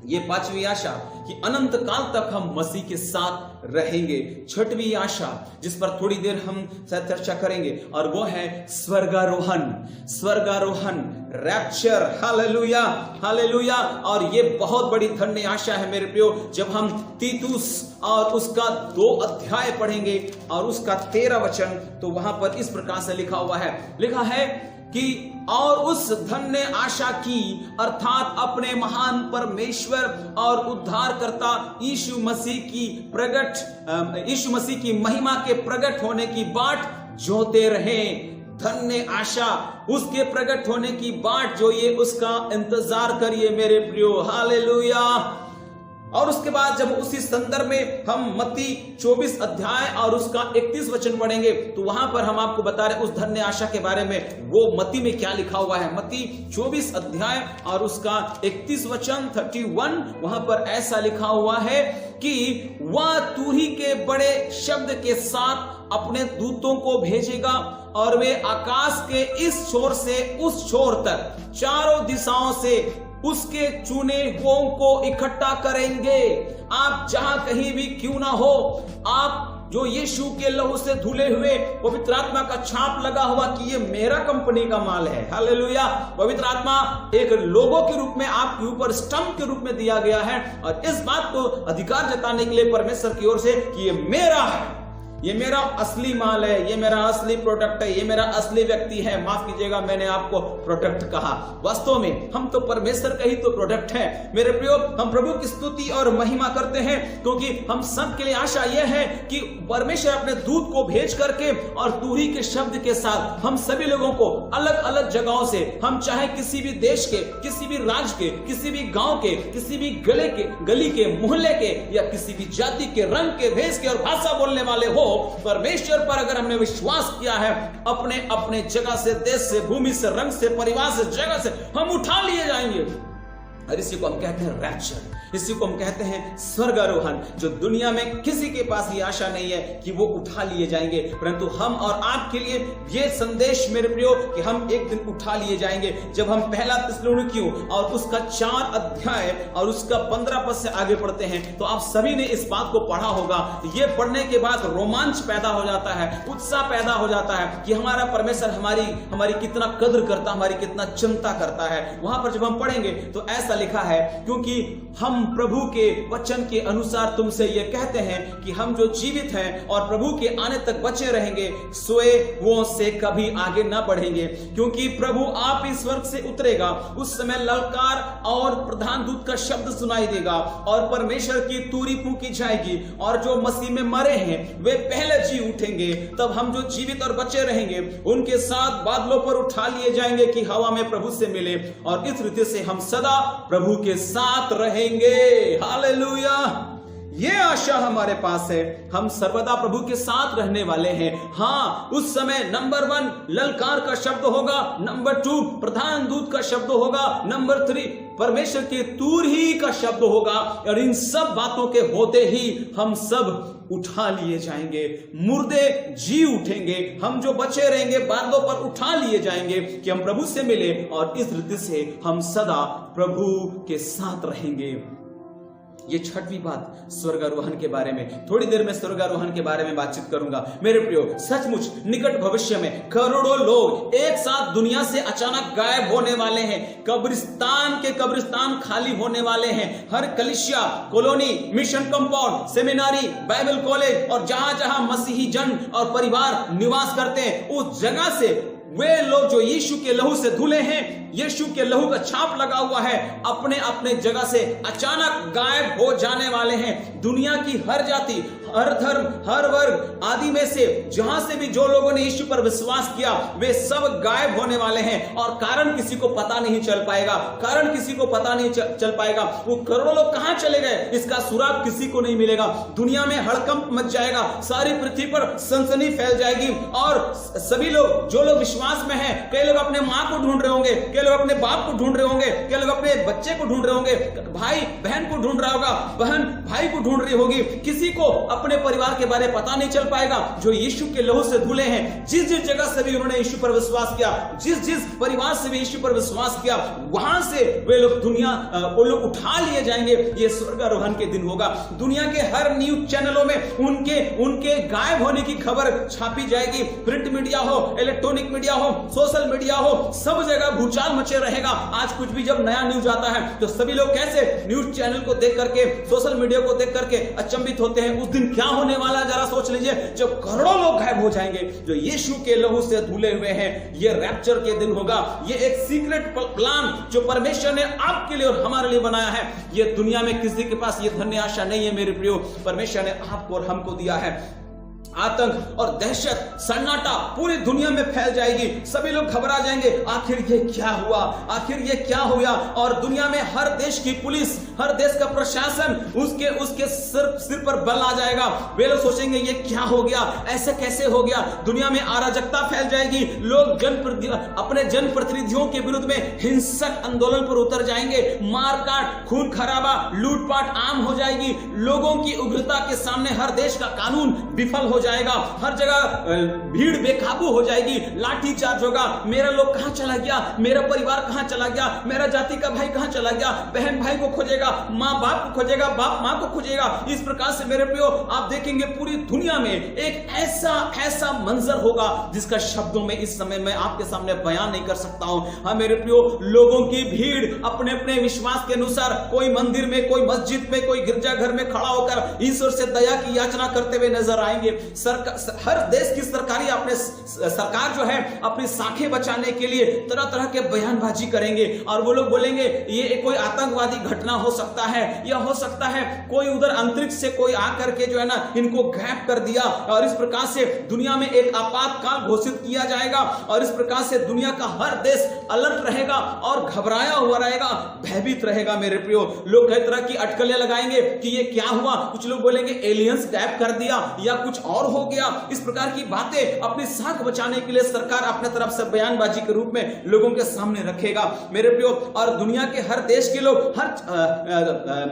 ये पांचवी आशा कि अनंत काल तक हम मसीह के साथ रहेंगे। छठवीं आशा जिस पर थोड़ी देर हम चर्चा करेंगे, और वो है स्वर्गारोहण। स्वर्गारोहण, रैप्चर। Hallelujah, hallelujah. और ये बहुत बड़ी धन्य आशा है मेरे प्रियो। जब हम तीतुस और उसका 2 अध्याय पढ़ेंगे और उसका 13 वचन, तो वहां पर इस प्रकार से लिखा हुआ है, लिखा है कि और उस धन्य आशा की, अर्थात अपने महान परमेश्वर और उद्धारकर्ता यीशु मसीह की महिमा के प्रकट होने की बाट जोते रहे। धन्य आशा, उसके प्रकट होने की बाट जो ये उसका इंतजार करिए मेरे प्रियो। हालेलुया। और उसके बाद जब उसी संदर्भ में हम मत्ती 24 अध्याय और उसका 31 वचन पढ़ेंगे तो वहां पर हम आपको बता रहे उस धन्य आशा के बारे में। वो मत्ती में क्या लिखा हुआ है, मत्ती 24 अध्याय और उसका 31 वचन 31, वहां पर ऐसा लिखा हुआ है कि वह तुरही के बड़े शब्द के साथ अपने दूतों को भेजेगा और वे आकाश के इस छोर से उस छोर तक चारों दिशाओं से उसके चुने हुओं को इकट्ठा करेंगे। आप जहां कहीं भी क्यों ना हो, आप जो यीशु के लहू से धुले हुए, पवित्र आत्मा का छाप लगा हुआ कि ये मेरा कंपनी का माल है, हालेलुया। पवित्र आत्मा एक लोगो के रूप में आपके ऊपर स्टंप के रूप में दिया गया है और इस बात को अधिकार जताने के लिए परमेश्वर की ओर से कि ये मेरा है, ये मेरा असली माल है, ये मेरा असली प्रोडक्ट है, ये मेरा असली व्यक्ति है। माफ कीजिएगा, मैंने आपको प्रोडक्ट कहा। वास्तव में हम तो परमेश्वर का ही तो प्रोडक्ट है मेरे प्रियो। हम प्रभु की स्तुति और महिमा करते हैं क्योंकि हम सब के लिए आशा यह है कि परमेश्वर अपने दूत को भेज करके और तुरही के शब्द के साथ हम सभी लोगों को अलग अलग जगहों से, हम चाहे किसी भी देश के, किसी भी राज्य के, किसी भी गांव के, किसी भी गली के, मोहल्ले के या किसी भी जाति के, रंग के, भेष के और भाषा बोलने वाले हो, परमेश्वर पर अगर हमने विश्वास किया है, अपने अपने जगह से, देश से, भूमि से, रंग से, परिवार से, जगह से हम उठा लिए जाएंगे। और इसी को हम कहते हैं रैप्चर, इसी को हम कहते हैं स्वर्गारोहण, जो दुनिया में किसी के पास ये आशा नहीं है कि वो उठा लिए जाएंगे, परंतु हम और आपके लिए ये संदेश मेरे प्रियो कि हम एक दिन उठा लिए जाएंगे। जब हम पहला थिस्सलुनीकियों और उसका 4 अध्याय और उसका 15 पद से आगे पढ़ते हैं तो आप सभी ने इस बात को पढ़ा होगा। ये पढ़ने के बाद रोमांच पैदा हो जाता है, उत्साह पैदा हो जाता है कि हमारा परमेश्वर हमारी कितना कद्र करता, हमारी कितना चिंता करता है। वहां पर जब हम पढ़ेंगे तो ऐसा लिखा है, क्योंकि हम प्रभु के वचन के अनुसार तुमसे ये कहते हैं कि हम जो जीवित हैं और प्रभु के आने तक बचे रहेंगे, सोए हुओं से कभी आगे न बढ़ेंगे, क्योंकि प्रभु आप इस स्वर्ग से उतरेगा। उस समय ललकार और प्रधान दूत का शब्द सुनाई देगा और परमेश्वर की तुरही फूंकी जाएगी और जो मसीह में मरे हैं वे पहले जी उठेंगे। तब हम जो जीवित और बचे रहेंगे उनके साथ बादलों पर उठा लिए जाएंगे कि हवा में प्रभु से मिले और इस रीति से हम सदा प्रभु के साथ रहेंगे। हालेलुया, ये आशा हमारे पास है, हम सर्वदा प्रभु के साथ रहने वाले हैं। हाँ, उस समय नंबर 1 ललकार का शब्द होगा, नंबर 2 प्रधान दूत का शब्द होगा, नंबर 3 परमेश्वर की तुरही का शब्द होगा और इन सब बातों के होते ही हम सब उठा लिए जाएंगे। मुर्दे जी उठेंगे, हम जो बचे रहेंगे बादलों पर उठा लिए जाएंगे कि हम प्रभु से मिले और इस रीति से हम सदा प्रभु के साथ रहेंगे। ये 6वीं बात स्वर्गारोहण के बारे में। थोड़ी देर में स्वर्गारोहण के बारे में बातचीत करूंगा मेरे प्रियो। सचमुच निकट भविष्य में करोड़ों लोग एक साथ दुनिया से अचानक गायब होने वाले हैं। कब्रिस्तान खाली होने वाले हैं। हर कलीसिया, colony, mission compound, seminary, Bible college और जहां जहां मसीही जन और परिवार निवास करते हैं, उस जगह से वे लोग जो यीशु के लहू से धुले हैं, यीशु के लहू का छाप लगा हुआ है, अपने अपने जगह से अचानक गायब हो जाने वाले हैं। दुनिया की हर जाति, हर धर्म, हर वर्ग आदि में से जहां से भी जो लोगों ने यीशु पर विश्वास किया वे सब गायब होने वाले हैं और कारण किसी को पता नहीं चल पाएगा। कारण किसी को पता नहीं चल पाएगा वो करोड़ों लोग कहां चले गए, इसका सुराग किसी को नहीं मिलेगा। दुनिया में हड़कंप मच जाएगा, सारी पृथ्वी पर सनसनी फैल जाएगी और सभी लोग जो लोग विश्वास में हैं, कई लोग अपने मां को ढूंढ रहे होंगे, कई लोग अपने बाप को ढूंढ रहे होंगे, कई लोग अपने बच्चे को ढूंढ रहे होंगे, भाई बहन को ढूंढ रहा होगा, बहन भाई को ढूंढ रही होगी। किसी को अपने परिवार के बारे में पता नहीं चल पाएगा। जो यीशु के लहू से धुले हैं, जिस जिस जगह से भी उन्होंने यीशु पर विश्वास किया, जिस जिस परिवार से भी यीशु पर विश्वास किया, वहां से वे लोग वो लोग उठा लिए जाएंगे। ये स्वर्गारोहण के दिन होगा। दुनिया के हर न्यूज चैनलों में उनके गायब होने की खबर छापी जाएगी। प्रिंट मीडिया हो, इलेक्ट्रॉनिक मीडिया हो, सोशल मीडिया हो, सब जगह भूचाल मचे रहेगा। आज कुछ भी जब नया न्यूज आता है तो सभी लोग कैसे न्यूज चैनल को देख करके, सोशल मीडिया को देख करके अचंभित होते हैं। उस दिन क्या होने वाला है जरा सोच लीजिए, जब करोड़ों लोग गायब हो जाएंगे जो यीशु के लहू से धुले हुए हैं। ये रैप्चर के दिन होगा। ये एक सीक्रेट प्लान जो परमेश्वर ने आपके लिए और हमारे लिए बनाया है। ये दुनिया में किसी के पास ये धन्य आशा नहीं है मेरे प्रियो, परमेश्वर ने आपको और हमको दिया है। आतंक और दहशत, सन्नाटा पूरी दुनिया में फैल जाएगी। सभी लोग घबरा जाएंगे, आखिर ये क्या हुआ, आखिर ये क्या हुआ। और दुनिया में हर देश की पुलिस, हर देश का प्रशासन, उसके सिर पर बल आ जाएगा। वे लोग सोचेंगे ये क्या हो गया, ऐसे कैसे हो गया। दुनिया में अराजकता फैल जाएगी। लोग अपने जनप्रतिनिधियों के विरुद्ध में हिंसक आंदोलन पर उतर जाएंगे। मारकाट, खून खराबा, लूटपाट आम हो जाएगी। लोगों की उग्रता के सामने हर देश का कानून विफल हो जाएगा। हर जगह भीड़ बेकाबू हो जाएगी, लाठीचार्ज होगा। मेरा लोग कहां चला गया, मेरा परिवार कहां चला गया, मेरा जाति का भाई कहां चला गया। बहन भाई को खोजेगा, माँ बाप को खोजेगा, बाप माँ को खोजेगा। इस प्रकार से मेरे प्रियो आप देखेंगे पूरी दुनिया में एक ऐसा मंजर होगा जिसका शब्दों में इस समय मैं आपके सामने बयान नहीं कर सकता हूं। हाँ मेरे प्रियो, लोगों की भीड़ अपने अपने विश्वास के अनुसार कोई मंदिर में, कोई मस्जिद में, कोई गिरजाघर में खड़ा होकर ईश्वर से दया की याचना करते हुए नजर आएंगे। हर देश की सरकार जो है अपनी साखें बचाने के लिए तरह तरह के बयानबाजी करेंगे और वो लोग बोलेंगे ये कोई आतंकवादी घटना हो सकता है, या हो सकता है कोई उधर अंतरिक्ष से कोई आकर के जो है ना इनको गायब कर दिया। और इस प्रकार से दुनिया में एक आपातकाल घोषित किया जाएगा और इस प्रकार से दुनिया का हर देश अलर्ट रहेगा और घबराया हुआ रहेगा, भयभीत रहेगा। मेरे प्रियो, लोग कई तरह की अटकलें लगाएंगे कि ये क्या हुआ। कुछ लोग बोलेंगे एलियंस गायब कर दिया या कुछ और हो गया। इस प्रकार की बातें अपनी साख बचाने के लिए सरकार अपने तरफ से बयानबाजी के रूप में लोगों के सामने रखेगा। मेरे प्रियो, और दुनिया के हर देश के लोग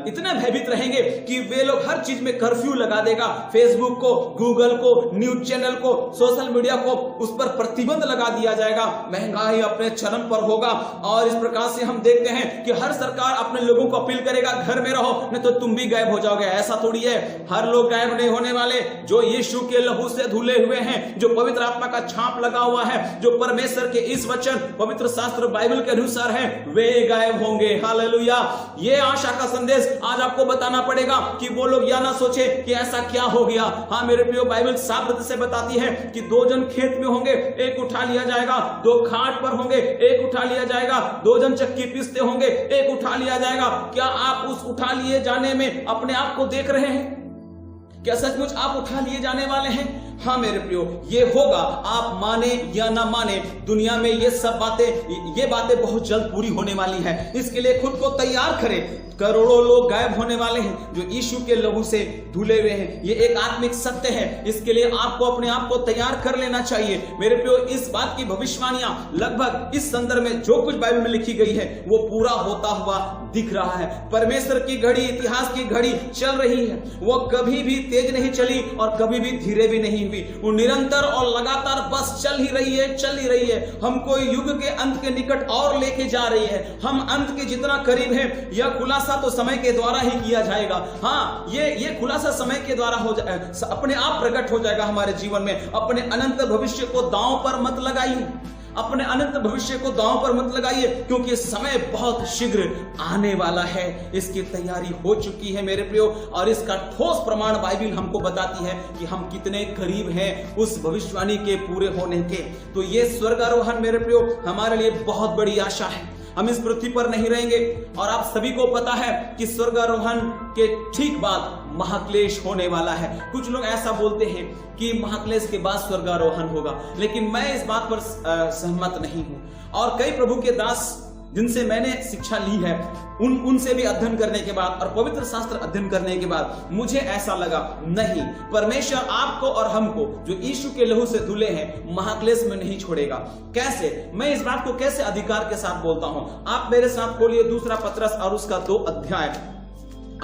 इतने भयभीत रहेंगे कि वे लोग हर चीज में कर्फ्यू लगा देगा। फेसबुक को, गूगल को, न्यूज चैनल को, सोशल मीडिया को, उस पर प्रतिबंध लगा दिया जाएगा। महंगाई अपने चरम पर होगा और इस प्रकार से हम देखते हैं कि हर सरकार अपने लोगों को अपील करेगा घर में रहो, नहीं तो तुम भी गायब हो जाओगे। ऐसा थोड़ी है, हर लोग गायब नहीं होने वाले। जो यीशु के लहू से धुले हुए हैं, जो पवित्र आत्मा का छाप लगा हुआ है, जो परमेश्वर के इस वचन पवित्र शास्त्र बाइबल के अनुसार है, वे गायब होंगे। हालेलुया। ये आशा का संदेश आज आपको बताना पड़ेगा कि वो लोग या ना सोचे कि ऐसा क्या हो गया। हाँ मेरे प्रियो, बाइबल साफ रीति से बताती है कि 2 जन खेत में होंगे, एक उठा लिया जाएगा। 2 खाट पर होंगे, एक उठा लिया जाएगा। 2 जन चक्की पीसते होंगे, एक उठा लिया जाएगा। क्या आप उस उठा लिए जाने में अपने आप को देख रहे हैं? क्या सचमुच आप उठा लिए जाने वाले हैं? हाँ मेरे प्रियो, ये होगा, आप माने या ना माने। दुनिया में ये बातें बहुत जल्द पूरी होने वाली है। इसके लिए खुद को तैयार करें। करोड़ों लोग गायब होने वाले हैं जो यीशु के लहू से धुले हुए हैं। ये एक आत्मिक सत्य है। इसके लिए आपको अपने आप को तैयार कर लेना चाहिए। मेरे प्रियो, इस बात की भविष्यवाणियां लगभग इस संदर्भ में जो कुछ बाइबल में लिखी गई है वो पूरा होता हुआ दिख रहा है। परमेश्वर की घड़ी, इतिहास की घड़ी चल रही है। वो कभी भी तेज नहीं चली और कभी भी धीरे भी नहीं हुई। वो निरंतर और लगातार बस चल ही रही है। हमको युग के अंत के निकट और लेके जा रही है। हम अंत के जितना करीब हैं, यह खुलासा तो समय के द्वारा ही किया जाएगा। हाँ, ये खुलासा समय के द्वारा अपने आप प्रकट हो जाएगा हमारे जीवन में। अपने अनंत भविष्य को दांव पर मत लगाइए। अपने अनंत भविष्य को दांव पर मत लगाइए, क्योंकि समय बहुत शीघ्र आने वाला है। इसकी तैयारी हो चुकी है मेरे प्रियो, और इसका ठोस प्रमाण बाइबल हमको बताती है कि हम कितने करीब हैं उस भविष्यवाणी के पूरे होने के। तो ये स्वर्गारोहण मेरे प्रियो हमारे लिए बहुत बड़ी आशा है। हम इस पृथ्वी पर नहीं रहेंगे, और आप सभी को पता है कि स्वर्गारोहण के ठीक बाद महाक्लेश होने वाला है। कुछ लोग ऐसा बोलते हैं कि महाक्लेश के बाद स्वर्गारोहण होगा, लेकिन मैं इस बात पर सहमत नहीं हूं। और कई प्रभु के दास जिनसे मैंने शिक्षा ली है, उनसे भी अध्ययन करने के बाद और पवित्र शास्त्र अध्ययन करने के बाद मुझे ऐसा लगा, नहीं, परमेश्वर आपको और हमको जो यीशु के लहू से धुले हैं महाक्लेश में नहीं छोड़ेगा। कैसे? मैं इस बात को कैसे अधिकार के साथ बोलता हूं? आप मेरे साथ खोलिए 2 पतरस और उसका 2 अध्याय,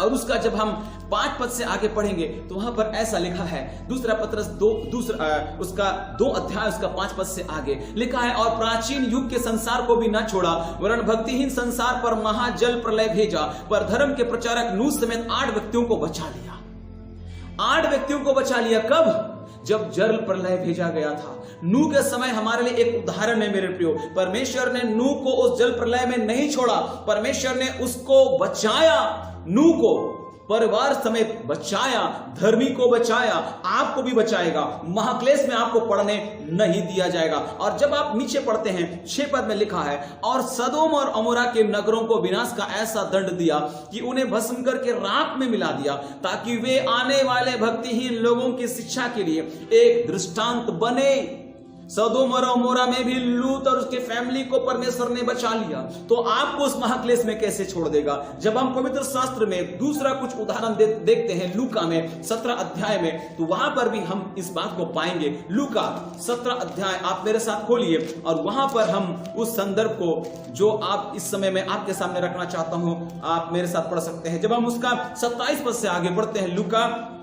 और उसका जब हम 5 पद से आगे पढ़ेंगे तो वहां पर ऐसा लिखा है। 2 पतरस उसका 2 अध्याय उसका 5 पद से आगे लिखा है, और प्राचीन युग के संसार को भी न छोड़ा, वरन भक्तिहीन संसार पर महाजल प्रलय भेजा, पर धर्म के प्रचारक नूह समेत 8 व्यक्तियों को बचा लिया। 8 व्यक्तियों को बचा लिया। कब? जब जल प्रलय भेजा गया था। नूह के समय हमारे लिए एक उदाहरण है मेरे प्रियो। परमेश्वर ने नूह को उस जल प्रलय में नहीं छोड़ा, परमेश्वर ने उसको बचाया। नूह को परिवार समेत बचाया, धर्मी को बचाया, आपको भी बचाएगा। महाक्लेश में आपको पड़ने नहीं दिया जाएगा। और जब आप नीचे पढ़ते हैं 6 पद में लिखा है, और सदोम और अमोरा के नगरों को विनाश का ऐसा दंड दिया कि उन्हें भस्म करके राख में मिला दिया, ताकि वे आने वाले भक्तिहीन लोगों की शिक्षा के लिए एक दृष्टांत बने। सदोम और अमोरा में भी लूत और उसके फैमिली को परमेश्वर ने बचा लिया, तो आपको उस महाक्लेश में कैसे छोड़ देगा। जब हम पवित्र शास्त्र में दूसरा कुछ उदाहरण देखते हैं लूका में 17 अध्याय में, तो वहां पर भी हम इस बात को पाएंगे। लूका 17 अध्याय आप मेरे साथ खोलिए, और वहां पर हम उस संदर्भ को जो आप इस समय में आपके सामने रखना चाहता हूं, आप मेरे साथ पढ़ सकते हैं। जब हम उसका 27 पद से आगे बढ़ते हैं, लूका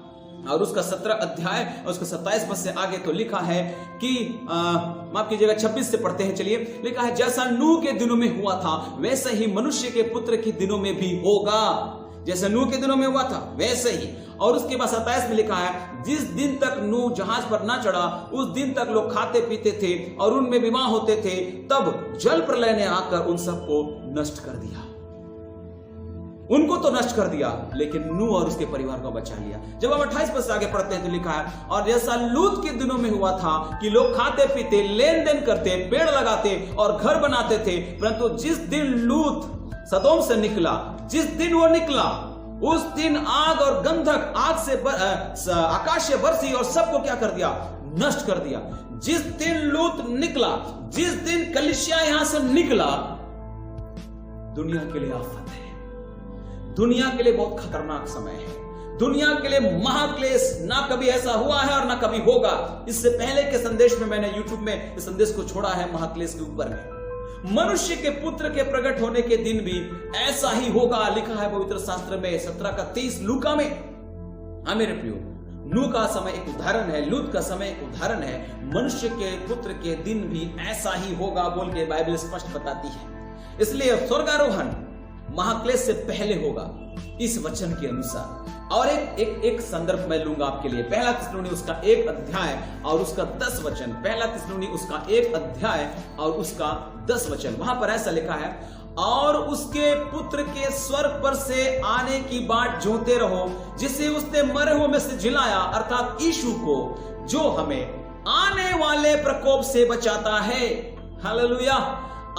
और उसका 17 अध्याय और उसका 27 पद से आगे, तो लिखा है कि माफ कीजिएगा 26 से पढ़ते हैं। चलिए, लिखा है, जैसा नूह के दिनों में हुआ था वैसे ही मनुष्य के पुत्र के दिनों में भी होगा। जैसे नूह के दिनों में हुआ था वैसे ही। और उसके बाद 27 में लिखा है, जिस दिन तक नूह जहाज पर ना चढ़ा उस दिन तक लोग खाते पीते थे और उनमें विवाह होते थे, तब जल प्रलय ने आकर उन सबको नष्ट कर दिया। उनको तो नष्ट कर दिया, लेकिन नूह और उसके परिवार को बचा लिया। जब हम 28 पद से आगे पढ़ते हैं तो लिखा है, और जैसा लूत के दिनों में हुआ था कि लोग खाते पीते, लेन देन करते, पेड़ लगाते और घर बनाते थे, परंतु जिस दिन लूत सदोम से निकला, जिस दिन वो निकला, उस दिन आग और गंधक आग से आकाश से बरसी और सबको क्या कर दिया, नष्ट कर दिया। जिस दिन लूत निकला, जिस दिन कलीसिया यहां से निकला, दुनिया के लिए आफत है, दुनिया के लिए बहुत खतरनाक समय है, दुनिया के लिए महाक्लेश ना कभी ऐसा हुआ है और ना कभी होगा। इससे पहले के संदेश में मैंने YouTube में इस संदेश को छोड़ा है महाक्लेश के ऊपर में। मनुष्य के पुत्र के प्रकट होने के दिन भी ऐसा ही होगा, लिखा है पवित्र शास्त्र में 17:23 लूका में। हाँ मेरे प्रियो, नूह का समय एक उदाहरण है, लूत का समय एक उदाहरण है। मनुष्य के पुत्र के दिन भी ऐसा ही होगा बोल के बाइबल स्पष्ट बताती है। इसलिए स्वर्गारोहण महाक्लेश से पहले होगा इस वचन के अनुसार। और एक संदर्भ मैं लूंगा आपके लिए, पहला थिस्सलुनी उसका 1 अध्याय और उसका 10 वचन। पहला थिस्सलुनी उसका 1 अध्याय और उसका 10 वचन। वहां पर ऐसा लिखा है, और उसके पुत्र के स्वर्ग पर से आने की बाट जोहते रहो, जिसे उसने मरे हुए में से जिलाया, अर्थात यीशु को, जो हमें आने वाले प्रकोप से बचाता है। हालेलुया।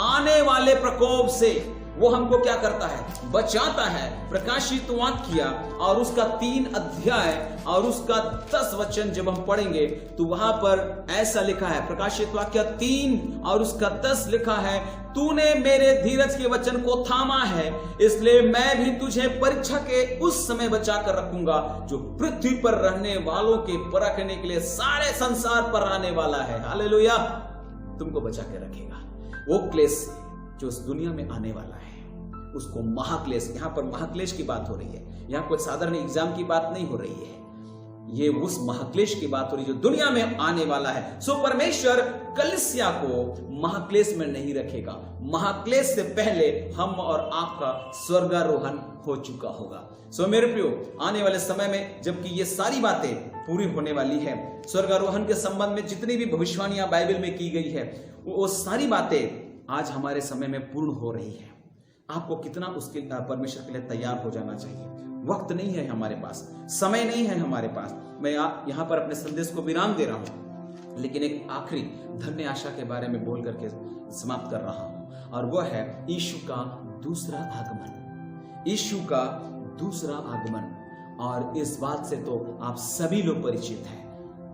आने वाले प्रकोप से वो हमको क्या करता है, बचाता है। प्रकाशित वाक्य और उसका 3 अध्याय और उसका 10 वचन जब हम पढ़ेंगे तो वहां पर ऐसा लिखा है, प्रकाशित वाक्य 3 और उसका 10 लिखा है, तूने मेरे धीरज के वचन को थामा है, इसलिए मैं भी तुझे परीक्षा के उस समय बचा कर रखूंगा जो पृथ्वी पर रहने वालों के परखने के लिए सारे संसार पर आने वाला है। हालेलुया। तुमको बचा के रखेगा वो क्लेश जो इस दुनिया में आने वाला है, उसको महाक्लेश। यहां पर महाक्लेश की बात हो रही है, यहां कोई साधारण एग्जाम की बात नहीं हो रही है, ये उस महाक्लेश की बात हो रही है जो दुनिया में आने वाला है। सो परमेश्वर कलीसिया को महाक्लेश में नहीं रखेगा। महाक्लेश से पहले हम और आपका स्वर्गारोहण हो चुका होगा। सो मेरे प्रियो, आने वाले समय में जबकि ये सारी बातें पूरी होने वाली है, स्वर्गारोहण के संबंध में जितनी भी भविष्यवाणियां बाइबल में की गई है, वो सारी बातें आज हमारे समय में पूर्ण हो रही है। आपको कितना उसके परमेश्वर के लिए तैयार हो जाना चाहिए। वक्त नहीं है हमारे पास, समय नहीं है हमारे पास। मैं यहाँ पर अपने संदेश को विराम दे रहा हूं, लेकिन एक आखिरी धन्य आशा के बारे में बोल करके समाप्त कर रहा हूं, और वह है यीशु का दूसरा आगमन। यीशु का दूसरा आगमन, और इस बात से तो आप सभी लोग परिचित हैं।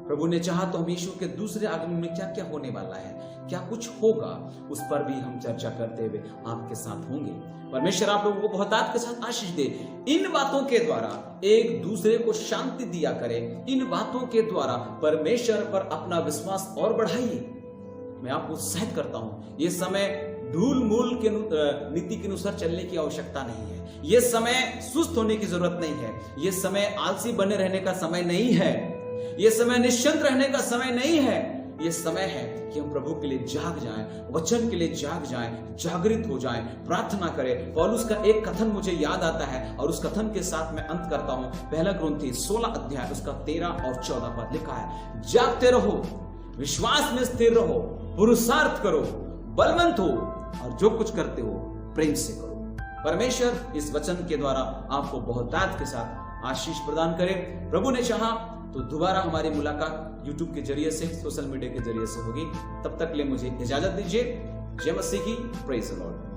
प्रभु ने चाहा तो हम यीशु के दूसरे आगमन में क्या क्या होने वाला है, क्या कुछ होगा, उस पर भी हम चर्चा करते हुए आपके साथ होंगे। परमेश्वर आप लोगों को बहुतायत के साथ आशीष दे। इन बातों के द्वारा एक दूसरे को शांति दिया करें। इन बातों के द्वारा परमेश्वर पर अपना विश्वास और बढ़ाइए। मैं आपको उत्साहित करता हूं, ये समय ढूल मूल के नीति के अनुसार चलने की आवश्यकता नहीं है। ये समय सुस्त होने की जरूरत नहीं है। ये समय आलसी बने रहने का समय नहीं है। ये समय निश्चिंत रहने का समय नहीं है। ये समय है कि हम प्रभु के लिए जाग जाएं, वचन के लिए जाग जाएं, जागृत हो जाएं, प्रार्थना करें। पौलुस का एक कथन मुझे याद आता है और उस कथन के साथ मैं अंत करता हूं। पहला कुरिन्थी 16 अध्याय उसका 13 और 14 पद लिखा है, जागते रहो, विश्वास में स्थिर रहो, पुरुषार्थ करो, बलवंत हो, और जो कुछ करते हो प्रेम से करो। परमेश्वर इस वचन के द्वारा आपको बहुतायत के साथ आशीष प्रदान करे। प्रभु ने चाहा तो दोबारा हमारी मुलाकात YouTube के जरिए से, सोशल मीडिया के जरिए से होगी। तब तक ले मुझे इजाजत दीजिए। जय मसीह की। Praise the Lord.